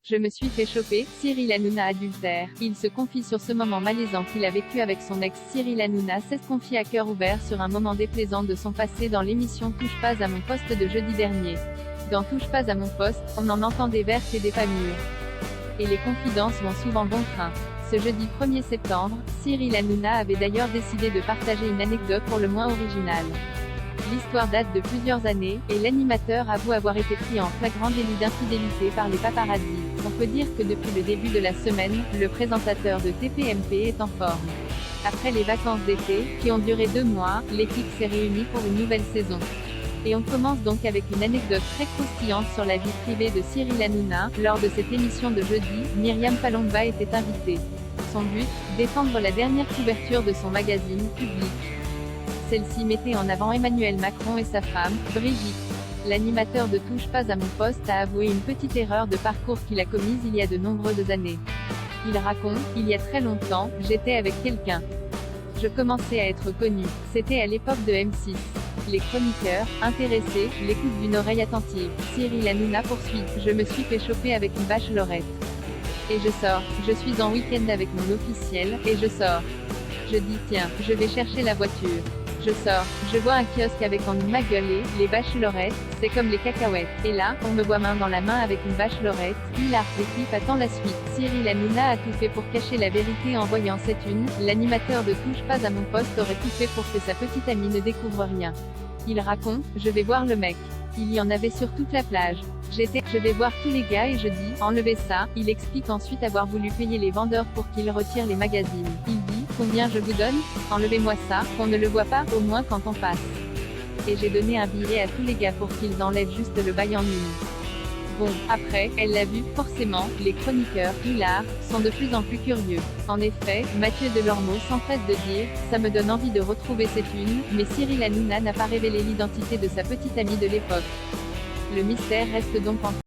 Je me suis fait choper, Cyril Hanouna adultère. Il se confie sur ce moment malaisant qu'il a vécu avec son ex. Cyril Hanouna s'est confié à cœur ouvert sur un moment déplaisant de son passé dans l'émission Touche pas à mon poste de jeudi dernier. Dans Touche pas à mon poste, on en entend des vertes et des pas mûres. Et les confidences vont souvent bon train. Ce jeudi 1er septembre, Cyril Hanouna avait d'ailleurs décidé de partager une anecdote pour le moins originale. L'histoire date de plusieurs années, et l'animateur avoue avoir été pris en flagrant délit d'infidélité par les paparazzis. On peut dire que depuis le début de la semaine, le présentateur de TPMP est en forme. Après les vacances d'été, qui ont duré 2 mois, l'équipe s'est réunie pour une nouvelle saison. Et on commence donc avec une anecdote très croustillante sur la vie privée de Cyril Hanouna. Lors de cette émission de jeudi, Myriam Palomba était invitée. Son but, défendre la dernière couverture de son magazine, Public. Celle-ci mettait en avant Emmanuel Macron et sa femme, Brigitte. L'animateur de Touche pas à mon poste a avoué une petite erreur de parcours qu'il a commise il y a de nombreuses années. Il raconte, il y a très longtemps, j'étais avec quelqu'un. Je commençais à être connu. C'était à l'époque de M6. Les chroniqueurs, intéressés, l'écoutent d'une oreille attentive. Cyril Hanouna poursuit. Je me suis fait choper avec une bachelorette. Et je sors. Je suis en week-end avec mon officiel, et je sors. Je dis tiens, je vais chercher la voiture. Je sors, je vois un kiosque avec en ma gueule et les bachelorettes, c'est comme les cacahuètes. Et là, on me voit main dans la main avec une bachelorette. L'équipe attend la suite. Cyril Hanouna a tout fait pour cacher la vérité en voyant cette une. L'animateur de Touche pas à mon poste aurait tout fait pour que sa petite amie ne découvre rien. Il raconte, je vais voir le mec. Il y en avait sur toute la plage. Je vais voir tous les gars et je dis, enlevez ça. Il explique ensuite avoir voulu payer les vendeurs pour qu'ils retirent les magazines. Il dit, combien je vous donne? Enlevez-moi ça, qu'on ne le voit pas, au moins quand on passe. Et j'ai donné un billet à tous les gars pour qu'ils enlèvent juste le bail en ligne. Bon, après, elle l'a vu, forcément, les chroniqueurs, hilars, sont de plus en plus curieux. En effet, Mathieu Delormeau s'empresse de dire, ça me donne envie de retrouver cette une, mais Cyril Hanouna n'a pas révélé l'identité de sa petite amie de l'époque. Le mystère reste donc en